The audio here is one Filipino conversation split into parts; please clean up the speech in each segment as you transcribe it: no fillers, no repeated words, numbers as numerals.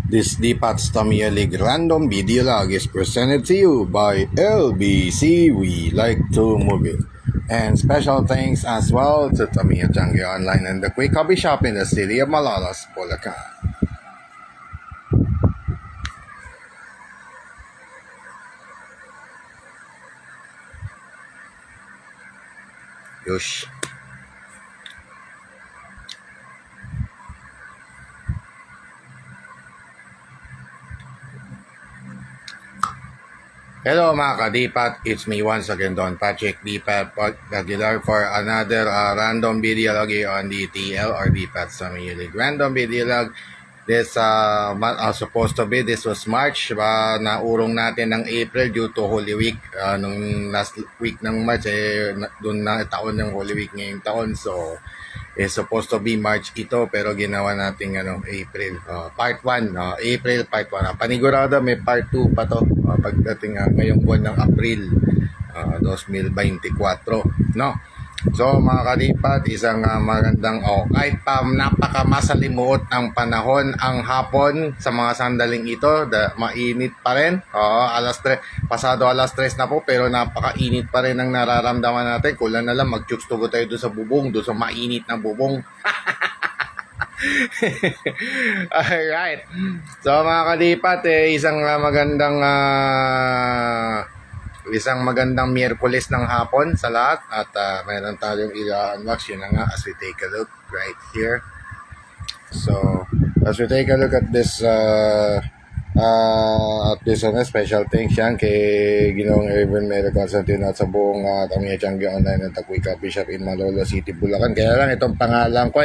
This Dipat's Tamiya League random video log is presented to you by LBC. We like to move it. And special thanks as well to Tamiya Changi Online and the Quick Hobby Shop in the city of Malolos, Bulacan. Yosh. Hello mga ka-Dipat, it's me once again, Don Patrick Dipat Aguilar for another random video log on the TL or Dipat Tamiya League random video log. This supposed to be, this was March, naurong natin ng April due to Holy Week. Nung last week ng March, doon na taon ng Holy Week ngayong taon. So, it's supposed to be March ito, pero ginawa natin April. Part 1, April part 1. Panigurado may part 2 pa to pagdating ngayong buwan ng April 2024. No? So mga kadipat, isang magandang kahit pa napakamasalimuot ang panahon ang hapon sa mga sandaling ito, mainit pa rin. Pasado alas 3 na po, pero napakainit pa rin ang nararamdaman natin. Kulang na lang mag-chukstugo tayo doon sa bubong, doon sa mainit na bubong. Alright. So mga kadipat, isang magandang Miyerkules ng hapon sa lahat at mayroon tayong i-unbox yun na nga as we take a look right here. So as we take a look at this special thanks yan kay Ginoong Erwin Mero Constantino at sa buong Tamiya Changi Online at Quick Hobby Shop in Malolos City, Bulacan. Kaya lang itong pangalan ko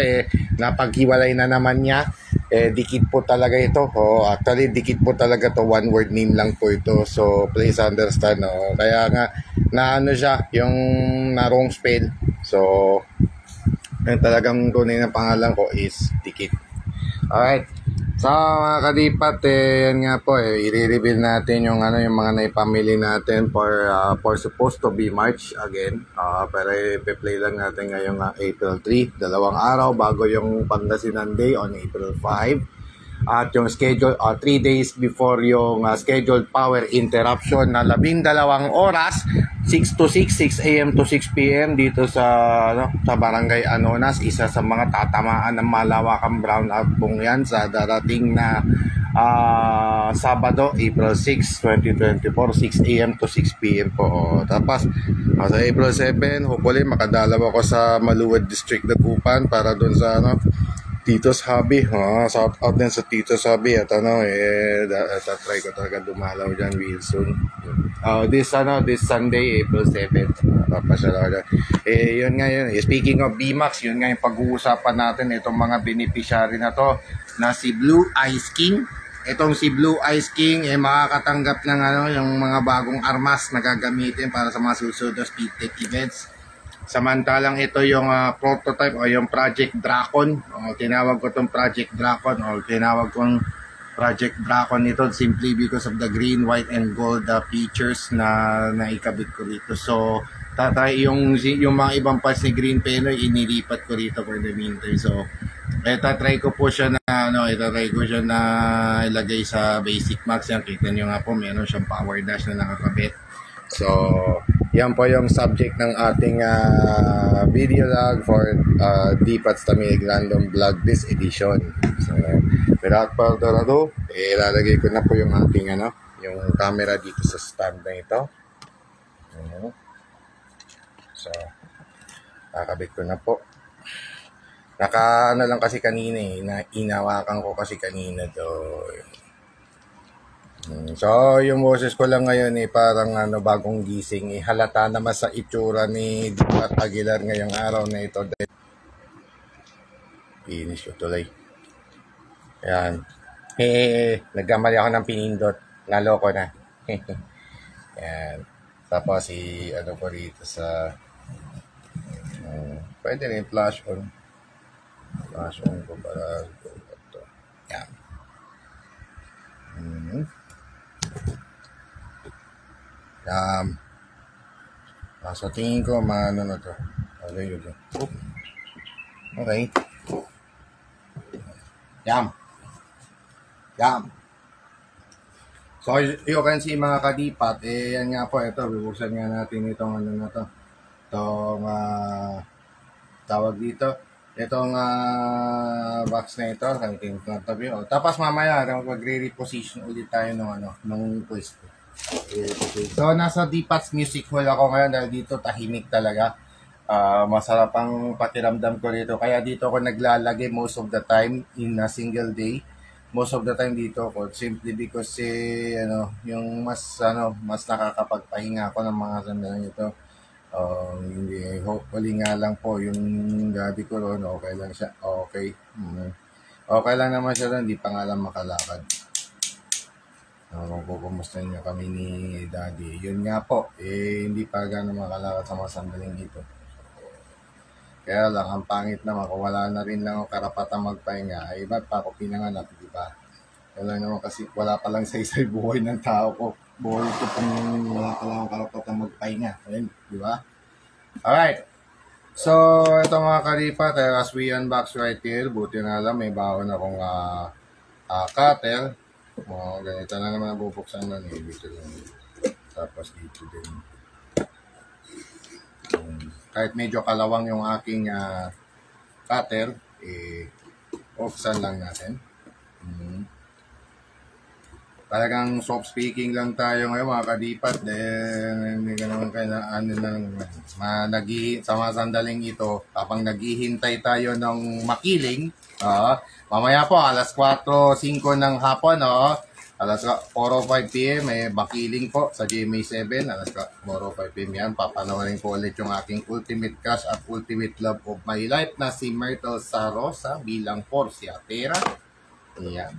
napaghiwalay na naman niya. Dikit po talaga ito. Actually, dikit po talaga to. One word name lang po ito. So, please understand. Kaya nga, siya, yung na-wrong spell. So, yung talagang tunay na pangalan ko is Dikit. Alright. So, mga kadipat, yan nga po, i-reveal natin yung mga naipamili natin for supposed to be March again. Pero i-play lang natin ngayong April 3, 2 araw bago yung Pangasinan Day on April 5. At yung schedule, 3 days before yung scheduled power interruption na 12 oras, 6 to 6 a.m. to 6 p.m. dito sa Barangay Anonas. Isa sa mga tatamaan ng malawakang brownout pong yan sa darating na Sabado, April 6, 2024, 6 a.m. to 6 p.m. po. Tapos, sa April 7, hopefully makadalaw ako sa Maluwad District, Dagupan para doon sa Tito's Hobby. Shout out din sa Tito's Hobby at try ko talaga dumalaw dyan real soon. This Sunday, April 7, papasyal ako dyan. Yun nga yun. Speaking of BMAX, yun nga yung pag-uusapan natin itong mga beneficiary na to na si Blue Ice King. Itong si Blue Ice King makakatanggap ng yung mga bagong armas na gagamitin para sa mga susunod na speed tech events. Samantalang ito yung prototype o yung Project Dragon. Tinawag ko itong Project Dragon o tinawag kong Project Dragon ito simply because of the green, white, and gold features na naikabit ko dito. So, yung mga ibang parts ni Green Penoy, inilipat ko dito for the meantime. So, itatry ko po siya na ilagay sa basic max. Yan, kita nyo nga po, meron siyang power dash na nakakabit. So, yan po yung subject ng ating video log for Dipat's Tamiya League random vlog this edition. So, without further ado, ilalagay ko na po yung ating yung camera dito sa stand na ito. So, kakabit ko na po. Lang kasi kanina inawakan ko kasi kanina to. So, yung boses ko lang ngayon parang bagong gising. Halata naman sa itsura ni Dipat Aguilar ngayong araw na ito. Finish ko tuloy. Ayan. Nagkamali ako ng pinindot. Naloko na. Ayan. Tapos ko rito sa pwede rin flash on. Flash on ko para ito. Ayan. So tingin ko maano na to. Okay. Yan. Yan. So, you can see mga kadipat, yan nga po, ito, bubuksan nga natin itong ano na to. Itong, tawag dito, itong box na ito, something na tabi. Tapos mamaya, magre-reposition ulit tayo nung pwesto. So, nasa Dipats Music Hall ako ngayon dahil dito tahimik talaga. Masarap ang pakiramdam ko dito. Kaya dito ako naglalagay most of the time in a single day. Most of the time dito ako simply because yung mas nakakapagpahinga ako ng mga sandaling ito. Hindi, hopefully nga lang po yung daddy ko ron, okay lang siya. Okay. Okay lang naman siya ron, hindi pa nga lang makalakad. Kung kumusta niyo kami ni daddy. Yun nga po, hindi pa gano'ng makalakad sa mga sandaling ito. Kaya lang, ang pangit naman, kung wala na rin lang ang karapatang magpahinga, ay ba't pa ako pinanganak, di ba? Wala naman kasi, wala pa lang sa isa'y buhay ng tao ko. Buhay ko pang wala pa lang ang karapatang magpahinga. Ayun, di ba? Alright. So, ito mga kalipat, as we unbox right here, buti na lang, may baon akong cutter. Ganito na naman nabubuksan na dito lang. Tapos dito din. Kahit medyo kalawang yung aking cutter, buksan lang natin. Talagang soft speaking lang tayo ngayon mga kadipat. Then, hindi ka naman sa mga sandaling ito, habang naghihintay tayo ng makiling, mamaya po, alas 4:05 ng hapon, alas 4:05 p.m. may makiling po sa GMA7, alas 4:05 p.m. yan. Papanawarin po ulit yung aking ultimate crush at ultimate love of my life na si Myrtle Sarosa bilang Porciatera. Yan.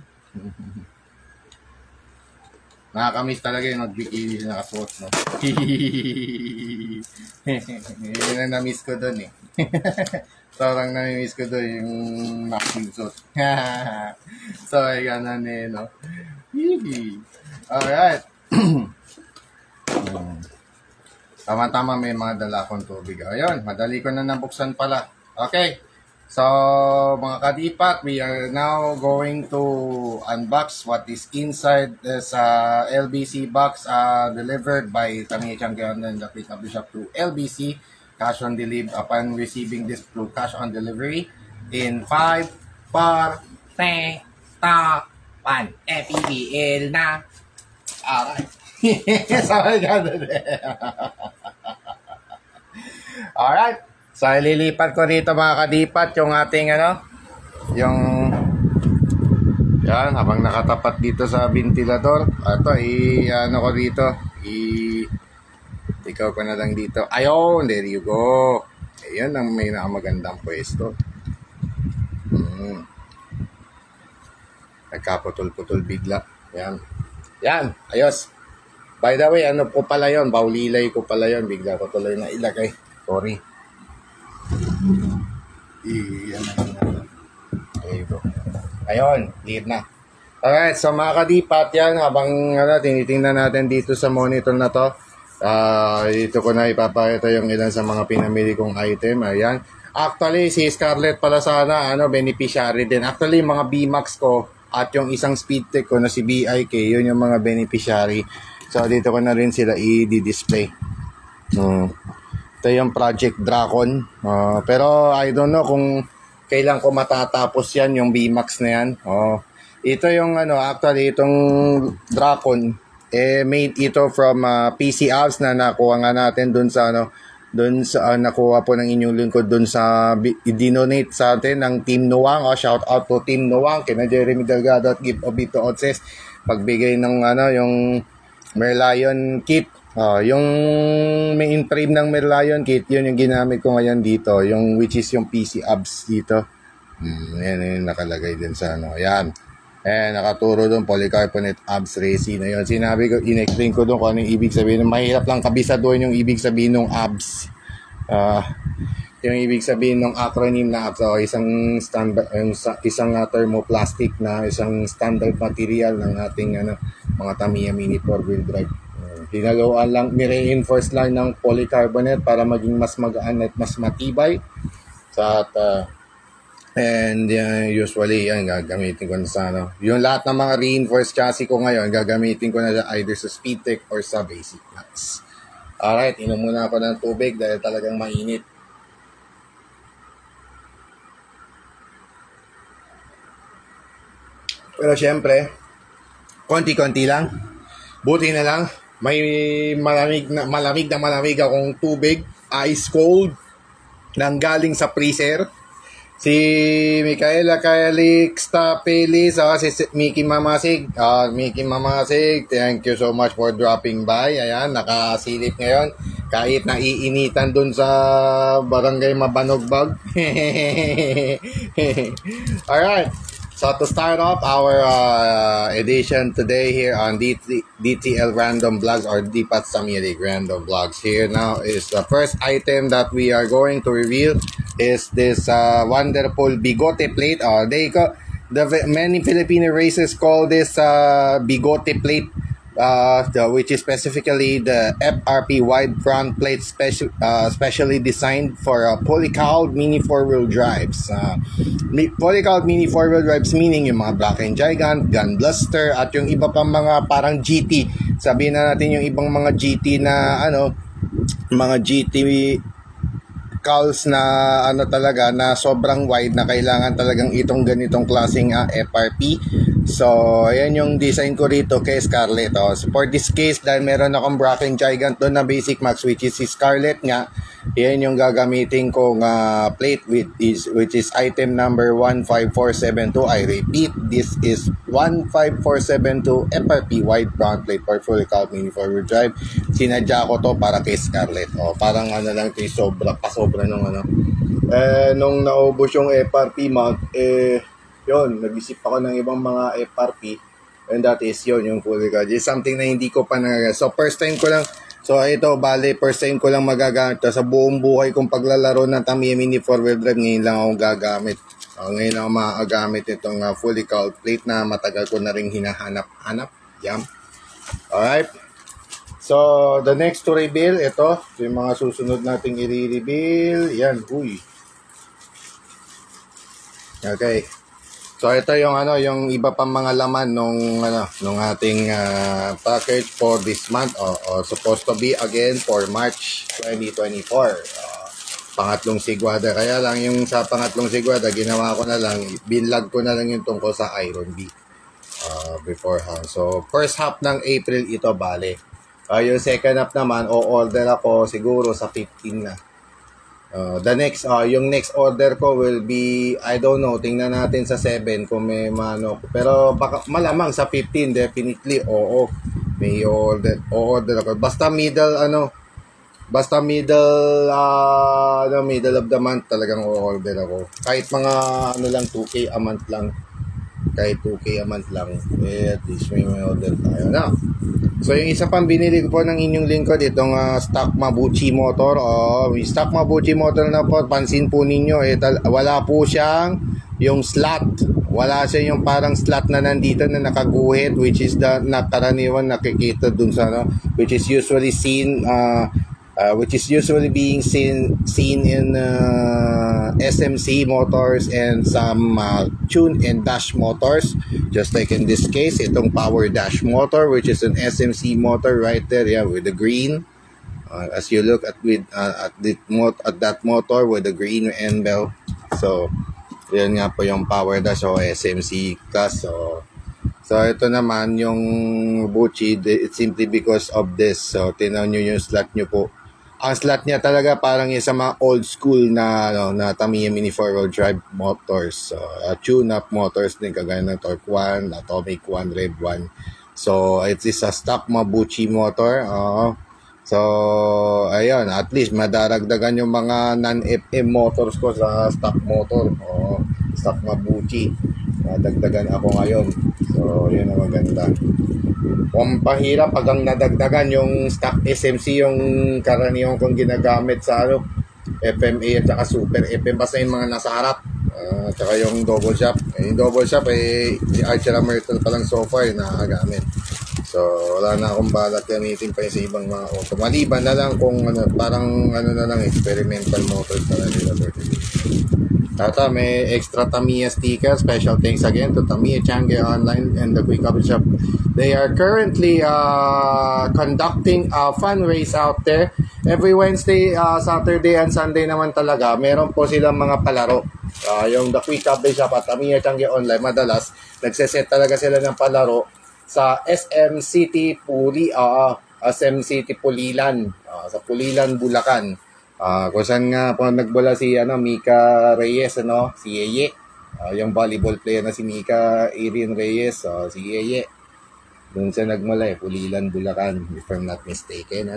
Nakakamiss talaga yung mag-bikini na nakasuot, no? Yun ang na-miss ko doon eh. Sobrang na-miss ko doon yung maxing suit. So, ay ganon eh, no? Alright. Tama-tama may mga dala akong tubig. Ayun, madali ko na nabuksan pala. Okay. So, mga kadipat, we are now going to unbox what is inside this LBC box delivered by Tamiya Changian and the Pick Up Shop to LBC. Cash on delivery upon receiving this through cash on delivery in 5, 4, 3, 2, 1. FPBL na. Alright. Sorry, ganun eh. Alright. So, ililipat ko dito mga kadipat yung ating yung yan, habang nakatapat dito sa ventilador. Ito, ko dito. Ikaw ko na lang dito. Ayun, there you go. Ayun ang may nakamagandang pwesto. Nagkaputol-putol bigla. Yan. Yan, ayos. By the way, ano po pala yun? Baulilay ko pala yun. Bigla ko tuloy na ilagay. Sorry. Ayun, clear na. Alright, so mga kadipat yan, habang tinitingnan natin dito sa monitor na to, dito ko na ipapakita yung ilan sa mga pinamili kong item. Ayan. Actually, si Scarlett pala sana, beneficiary din. Actually, mga B-Max ko at yung isang Speedtech ko na si BIK, yun yung mga beneficiary. So, dito ko na rin sila i-display. Ito yung Project Dragon. Pero I don't know kung kailan ko matatapos yan, yung B-Max na yan. Ito yung actually itong Dragon, made ito from PC Apps na nakuha nga natin dun sa nakuha po ng inyong lingkod dun sa i-donate sa atin ng Team Nuwang. Shout out to Team Nuwang, kina Jeremy Delgado at Give Obito Otses, pagbigay ng yung Merlion kit. Yung main frame ng Merlion kit, yun yung ginamit ko ngayon dito, yung which is yung PC Abs dito. Yan yung nakalagay din sa Yan. Nakaturo doon, polycarbonate abs resin. Ayun, sinabi ko, in-explain ko doon kung ano yung ibig sabihin. Mahirap lang kabisaduhin yung ibig sabihin ng abs. Yung ibig sabihin ng acronym na abs. Isang standard, isang thermoplastic na isang standard material ng ating mga Tamiya Mini 4-wheel drive. Hinaloan lang, ni-reinforce lang ng polycarbonate para maging mas magaan at mas matibay. And usually, yan, gagamitin ko na sa ano. Yung lahat ng mga reinforced chassis ko ngayon, gagamitin ko na either sa Speedtech or sa Basic Max. Alright, inom muna ako ng tubig dahil talagang mainit. Pero syempre, konti-konti lang. Buti na lang, may malamig na akong tubig, ice cold, nang galing sa freezer. Si Micaela Calix Tapelis, si Mickey Mamasig. Mickey Mamasig, thank you so much for dropping by. Ayan, nakasilip ngayon. Kahit naiinitan dun sa Barangay Mabanogbag. Alright. So to start off our edition today here on DTL Random Vlogs or Dipat Samirik Random Vlogs. Here now is the first item that we are going to review is this wonderful bigote plate. Many Filipino races call this bigote plate, which is specifically the FRP wide front plate specially designed for polycowled mini 4-wheel drives. Polycowled mini 4-wheel drives meaning yung mga Black & Gigant, Gunbluster, at yung iba pang mga parang GT. Sabihin na natin yung ibang mga GT na mga GT calls na talaga na sobrang wide na kailangan talagang itong ganitong klaseng FRP. So, ayan yung design ko rito kay Scarlett. So, for this case, dahil meron akong Black & Gigant doon na Basic Max, which is si Scarlett nga, yan yung gagamitin kong plate which is item number 15472. I repeat, this is 15472 FRP wide front plate for fully count mini 4-wheel drive. Sinadya ko to para kay Scarlett. Parang lang ito yung pasobra nung nung naubos yung FRP mag, yun, nag-isip ako ng ibang mga FRP, and that is yun, yung fully count. It's something na hindi ko pa So, first time ko lang magagamit to. Sa buong buhay kong paglalaro ng Tamiya Mini 4-wheel drive, ngayon lang akong gagamit. Ngayon ako magagamit itong fully count plate na matagal ko na rin hinahanap-hanap. Yan. Alright. So, the next to reveal, ito yung mga susunod nating i-reveal. Yan, uy. Okay. So ito yung yung iba pang mga laman nung ating package for this month or supposed to be again for March 2024. Pangatlong sigwada. Kaya lang yung sa pangatlong sigwada ginawa ko na lang, binlog ko na lang yung tungkol sa Iron B beforehand. So first half ng April ito bale. Yung second half naman o-order ako siguro sa 15 na. Yung next order ko will be, I don't know, tingnan natin sa 7 kung may mano. Pero baka malamang sa 15 definitely, may order ako. Basta middle of the month talagang order ako. Kahit mga lang 2K a month lang. Kahit 2K a month lang, at least may order tayo na. So yung isa pang binili ko po ng inyong lingkod, itong stock Mabuchi motor. Stock Mabuchi motor na po, pansin po ninyo, wala po siyang yung slot. Wala siya yung parang slot na nandito na nakaguhit, which is the nakaraniwan nakikita dun sa which is usually being seen in SMC motors and some tune and dash motors, just like in this case itong power dash motor, which is an SMC motor right there, with the green, as you look at that motor with the green end bell. So yan nga po yung power dash o SMC class. So ito naman yung Buchi, it's simply because of this. So tinaw nyo yung slot nyo po. Ang slot niya talaga parang yung sa mga old school na Tamiya Mini 4-wheel drive motors. Tune-up motors din kagaya ng Torque 1, Atomic 1, Rev 1. So it is a stock Mabuchi motor. So ayun, at least madaragdagan yung mga non-FM motors ko sa stock motor. Stock Mabuchi. Nadagdagan ako ngayon. So yun ang maganda. Kung pahirap pag ang nadagdagan yung stock SMC, yung karaniwan kong ginagamit sa FMA at saka Super FM, basta yung mga nasa harap, at saka yung double shop. Yung double shop si Archer Myrtle pa lang so far nakagamit. So So, wala na akong balak gamitin pa yung sa ibang mga auto. Maliban na lang kung ano, parang ano na lang, experimental motors na lang nila. Tata, may extra Tamiya sticker. Special thanks again to Tamiya Changi Online and the Quick Coffee Shop. They are currently conducting a fun race out there. Every Wednesday, Saturday, and Sunday naman talaga, meron po silang mga palaro. Yung The Quick Coffee Shop at Tamiya Changi Online, madalas, nagsiset talaga sila ng palaro sa SM City SM City Pulilan, sa Pulilan, Bulacan. Kung saan nga po nagbula si Mika Reyes, si Yeye. Yung volleyball player na si Mika Irene Reyes, si Yeye. Doon siya nagmula Pulilan, Bulacan, if I'm not mistaken,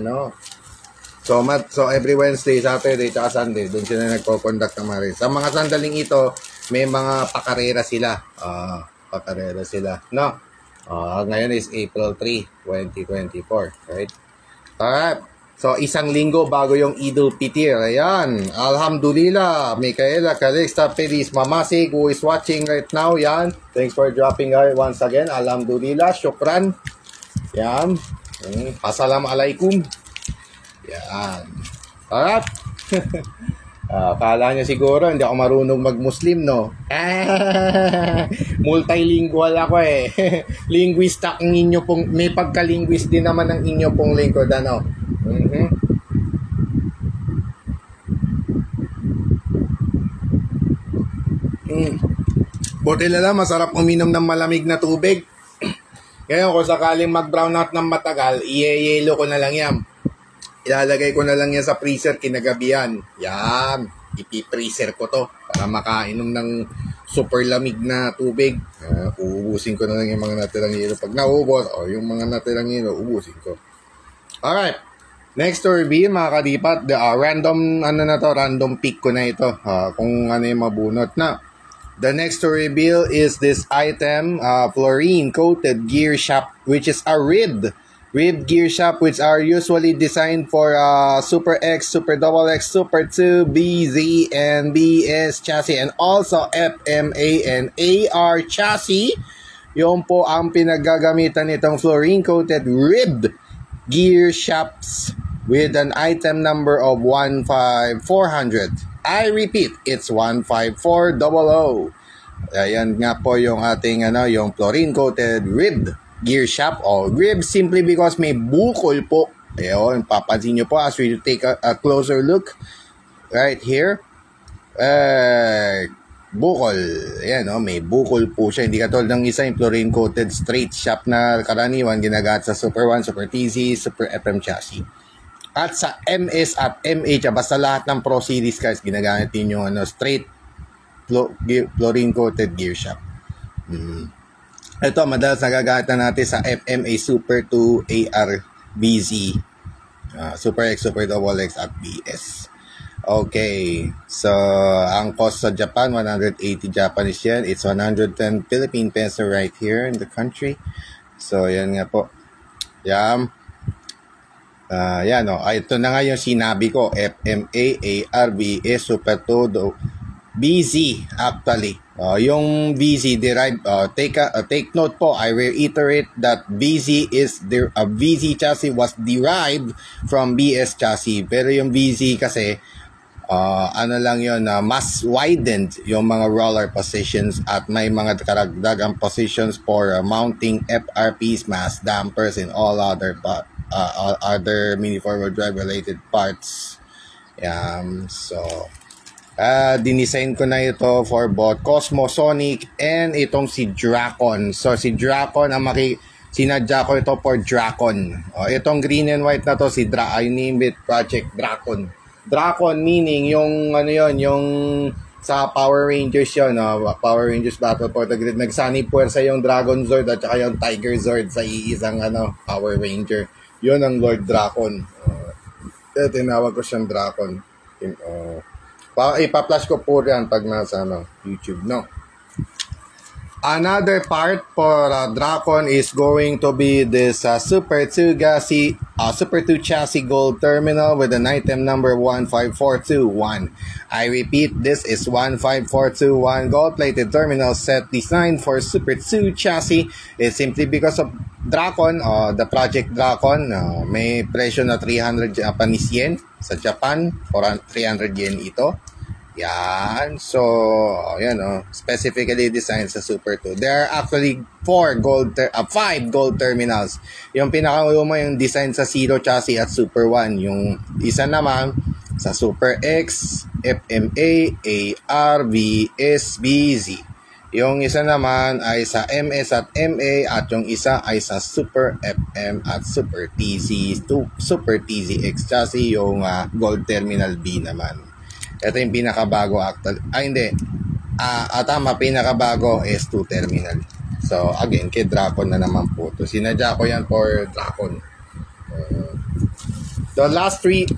So every Wednesday, Saturday, at Sunday, doon sila nagko-conduct ng mga race. Sa mga sandaling ito, may mga pakarera sila. Ngayon is April 3, 2024. Right? Alright. So, isang linggo bago yung Idul Fitr. Ayan. Alhamdulillah. Micaela Calixta Peris Mamasig who is watching right now. Yan. Thanks for dropping by once again. Alhamdulillah. Syukran. Yan. Assalamualaikum. Yan. Alright. Kala niya siguro hindi ako marunong mag-Muslim, no? Multilingual ako Linguist ang inyo pong, may pagka-linguist din naman ang inyo pong lingkod, Buti na lang, masarap uminom ng malamig na tubig. Ngayon, kung sakaling mag-brown out ng matagal, i-yelo ko na lang yan. Ilalagay ko na lang yan sa freezer kinagabihan. Yan. Ipi-freezer ko to para makainom ng super lamig na tubig. Uubusin ko na lang yung mga natirang hilo. Pag naubos, yung mga natirang hilo, ubusin ko. Alright. Next to review, mga kadipat, random pick ko na ito. Kung ano yung mabunot na. The next to reveal is this item, fluorine coated gear shaft, which is a ribbed gear shaft, which are usually designed for Super X, Super XX, Super 2, BZ, and BS chassis, and also FMA and AR chassis. Yun po ang pinagagamitan nitong fluorine-coated ribbed gear shafts with an item number of 15400. I repeat, it's 15400. Ayan nga po yung ating yung fluorine-coated ribbed gear shaft or rib simply because may bukol po. Ayun, papansin nyo po as we take a closer look right here. Bukol. Ayan, may bukol po siya. Hindi katulad ng isa yung fluorine coated straight shaft na karaniwan ginagamit sa Super 1, Super TZ, Super FM chassis. At sa MS at MH, basta lahat ng Pro Series guys, ginagamit din yung straight fluorine coated gear shaft. Ito, madalas nagagamit na natin sa FMA Super 2 AR BZ, Super X, Super XX at BS. Okay, so ang cost sa Japan, 180 Japanese yen. It's 110 Philippine peso right here in the country. So, yan nga po. Yan. Ito na nga yung sinabi ko, FMA, AR, BS, Super 2, BZ actually. Yung BZ derived, take note po, I reiterate that BZ BZ chassis was derived from BS chassis. Pero yung BZ kasi, lang yun, mas widened yung mga roller positions at may mga karagdagang positions for mounting FRPs, mass dampers, and all other mini forward drive related parts. Dinesign ko na ito for both Cosmo Sonic and itong si Dracon. So si Dracon, sinadya ko ito for Dracon. Itong green and white na to, I name it Project Dracon. Dracon meaning yung yung sa Power Rangers yun, Power Rangers Battle for the Grid. Nagsani puwersa yung Dragon Zord at saka yung Tiger Zord sa iisang Power Ranger. Yun ang Lord Dracon. Tinawag ko siyang Dracon. Ipa-flash ko po yan pag nasa YouTube, no? Another part for Dracon is going to be this Super 2 chassis gold terminal with an item number 15421. I repeat, this is 15421 gold-plated terminal set designed for Super 2 chassis. It's simply because of Dracon, the Project Dracon, may presyo na 300 Japanese yen sa Japan, for 300 yen ito. Yan. So, yan specifically designed sa Super 2. There are actually 5 gold terminals. Yung pinakauma yung design sa Zero chassis at Super 1. Yung isa naman sa Super X, FMA, AR, VS, BZ. Yung isa naman ay sa MS at MA at yung isa ay sa Super FM at Super TZ, Super TZX chassis, yung gold terminal B naman. Ito yung pinakabago actually. Tama, pinakabago is 2 terminal. So, again, kay Dracon na naman po ito. Sinadya ko yan for Dracon. The last 2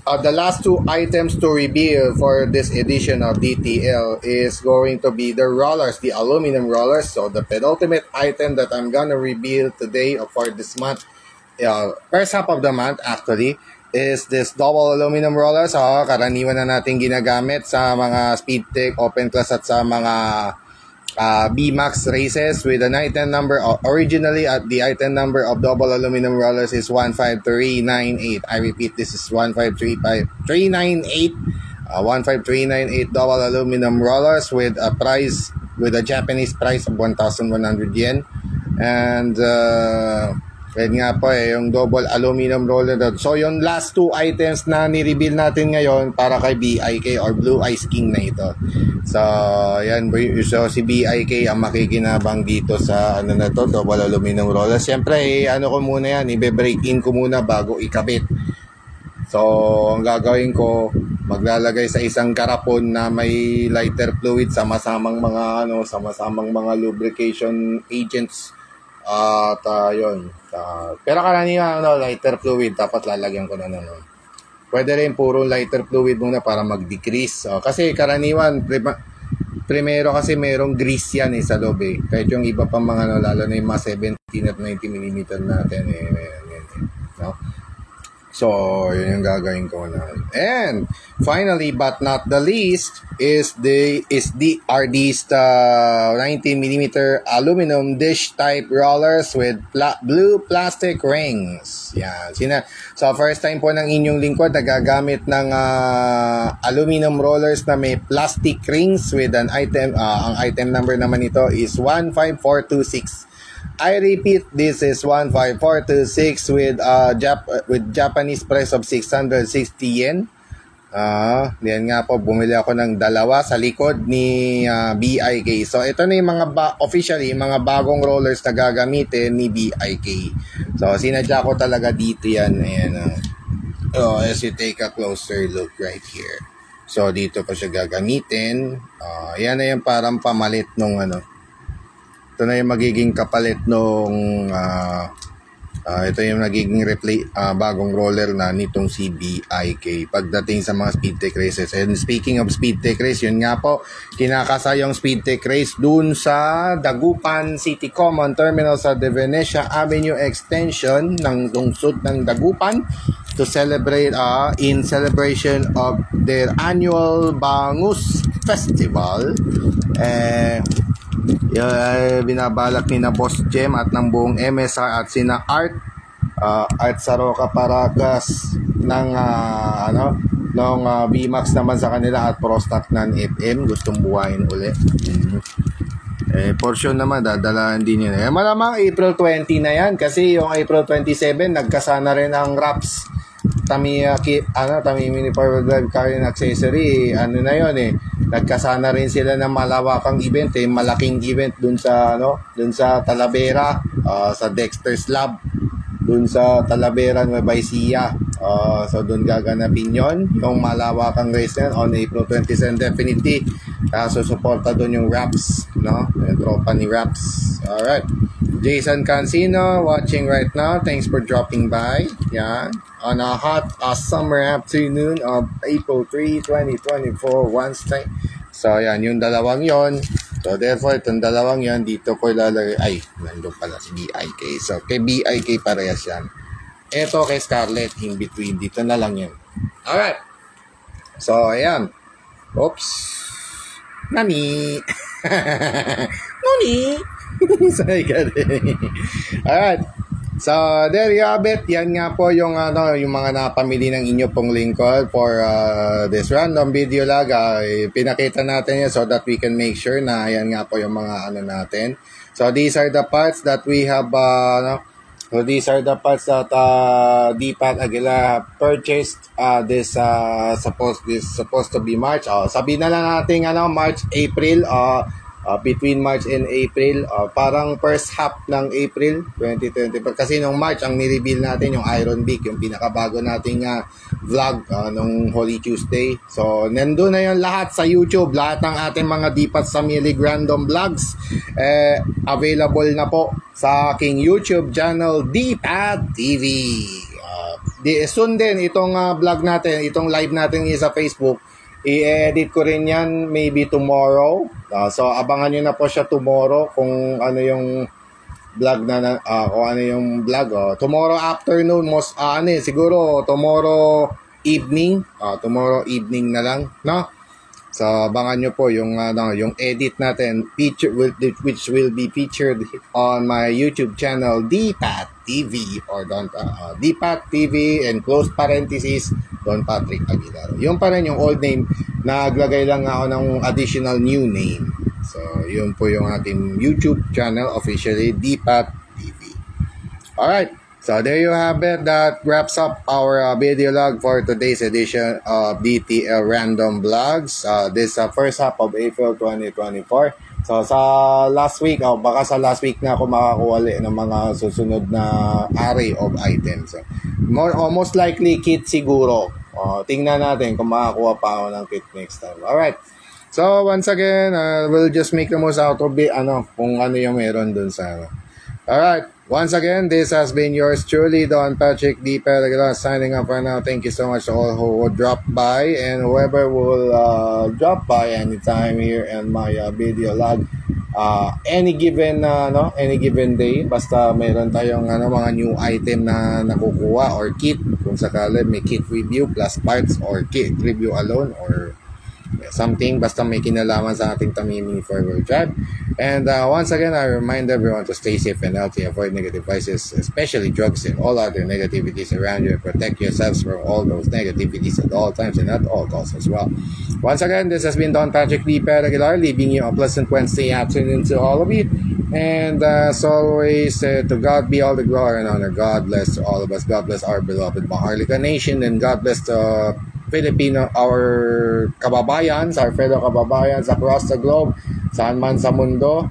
items to reveal for this edition of DTL is going to be the rollers, the aluminum rollers. So, the penultimate item that I'm gonna reveal today or for this month, first half of the month actually, is this double aluminum rollers. Karaniwan na natin ginagamit sa mga speed tech, open class at sa mga BMAX races with an item number. Originally, the item number of double aluminum rollers is 15398. I repeat, this is 15398. 15398 double aluminum rollers with a Japanese price of 1,100 yen. And yan nga po yung double aluminum roller. So yung last 2 items na ni-reveal natin ngayon para kay BIK or Blue Ice King na ito. So yan, so si BIK ang makikinabang dito sa na to, double aluminum roller. Siyempre ko muna yan, ibe-break in ko muna bago ikabit. So ang gagawin ko, maglalagay sa isang karapon na may lighter fluid, sama-samang mga sama-samang lubrication agents. At yun. Pero karaniwan lighter fluid dapat lalagyan ko na Pwede rin puro lighter fluid muna para mag-decrease. Kasi karaniwan primero kasi merong grease yan sa loob Kahit yung iba pang mga lalo na yung mga 17 at 90 mm natin no? So, yun yung gagawin ko na. And finally, but not the least, is these 19mm aluminum dish type rollers with blue plastic rings. Yan. So, first time po ng inyong lingkod na gagamit ng aluminum rollers na may plastic rings with an item. Ang item number naman ito is 15426. I repeat, this is 15426 with Japanese price of 660 yen. Yan nga po, bumili ako ng dalawa sa likod ni BIK. So ito na yung mga officially mga bagong rollers na gagamitin ni BIK. So sinadya ko talaga dito yan. Ayan, as you take a closer look right here. So dito pa siya gagamitin. Yan na yung parang pamalit nung ito na yung magiging kapalit nung ito yung nagiging bagong roller na nitong si BIK pagdating sa mga speed tech races. And speaking of speed tech race, yun nga po, kinakasa yung speed tech race dun sa Dagupan City Common Terminal sa De Venecia Avenue Extension ng lungsod ng Dagupan to celebrate in celebration of their annual Bangus Festival. Binabalak ni na Boss Jem at ng buong MSR at sina Art Saroca Paracas ng VMAX naman sa kanila at Prostock ng FM gustong buhayin uli. Portion naman dadalahan din yun. Malamang April 20 na yan kasi yung April 27 nagkasana rin ang Raps Tamiya Mini Forward Drive Car and Accessory. Na yun nagkasana rin sila ng malawakang event malaking event dun sa Talavera, sa Dexter's Lab dun sa Talavera, Nueva Ecija. So dun gaganapin yon yung malawakang race na on April 27 definitely. So suporta dun yung Raps, yung tropa ni Raps. Alright, Jason Cancino watching right now, thanks for dropping by. Yan, on a hot summer afternoon of April 3, 2024 Wednesday. So yan, yung dalawang yon. So, therefore, itong dalawang yan, dito ko ilalagay. Ay, nandun pala si BIK. So, kay BIK parehas yan. Ito kay Scarlett, in between. Dito na lang yan. Alright. So, ayan. Oops. Nani. Nani. Sorry ka rin. Alright. So, there you have it. Yan nga po yung, yung mga napamili ng inyo pong Lincoln for this random video lag. Pinakita natin yan so that we can make sure na yan nga po yung mga natin. So, these are the parts that we have, so these are the parts that D-Pat Aguila purchased. This supposed to be March. Sabihin na lang natin March, April. Between March and April, parang first half ng April 2020. Kasi nung March, ang nireveal natin yung Iron Beak, yung pinakabago nating vlog nung Holy Tuesday. So, nandun na yung lahat sa YouTube. Lahat ng ating mga D-Pat Samilig Random Vlogs available na po sa aking YouTube channel, D-Pat TV. Soon din, itong vlog natin, itong live natin sa Facebook, i-edit ko rin yan maybe tomorrow. So, abangan nyo na po siya tomorrow kung ano yung vlog na kung ano yung vlog. Tomorrow afternoon, siguro tomorrow evening. Tomorrow evening na lang, no? So, abangan nyo po yung edit natin, which will be featured on my YouTube channel, D-Pat TV, or D-Pat TV, and close parenthesis, Don Patrick Aguilar. Yung pa rin yung old name, naglagay lang ako ng additional new name. So, yun po yung ating YouTube channel, officially, D-Pat TV. Alright. So, there you have it. That wraps up our video log for today's edition of DTL Random Vlogs. This first half of April 2024. So, sa last week, baka sa last week na ako makakuha ng mga susunod na array of items. So, most likely, kit siguro. Tingnan natin kung makakuha pa ako ng kit next time. Alright. So, once again, we'll just make the most out of it, kung ano yung meron dun sa Alright. Once again, this has been yours truly, Don Patrick D. Pelagala, signing up for now. Thank you so much to all who will drop by and whoever will drop by anytime here in my video log. Any given day, basta mayroon tayong mga new item na nakukuha or kit, kung sakali may kit review plus parts or kit review alone or something, basta may kinalaman sa ating Tamimi Forward Drive. And once again, I remind everyone to stay safe and healthy, avoid negative vices, especially drugs and all other negativities around you, and protect yourselves from all those negativities at all times and at all costs as well. Once again, this has been Don Patrick D. Aguilar, leaving you a pleasant Wednesday afternoon to all of you. And as always, to God be all the glory and honor. God bless all of us. God bless our beloved Maharlika Nation, and God bless the Filipino, our kababayans, our fellow kababayans across the globe, saan man sa mundo.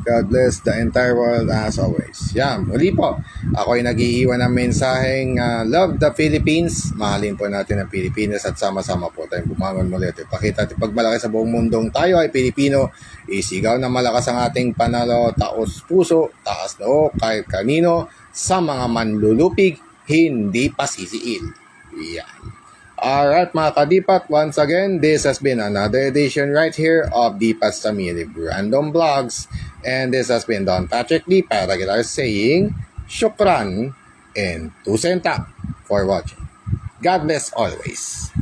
God bless the entire world as always. Muli po, ako'y nag-iiwan ng mensaheng love the Philippines. Mahalin po natin ang Pilipinas at sama-sama po tayong bumangon muli at ipakita at ipagmalaki sa buong mundong tayo ay Pilipino. Isigaw na malakas ang ating panalo, taos puso, taas noo, kahit kanino, sa mga manlulupig, hindi pa sisiil. Alright mga kadipat, once again, this has been another edition right here of D-Pat Samilig Random Vlogs, and this has been Don Patrick D. Aguilar saying Shukran and Tusenta for watching. God bless always.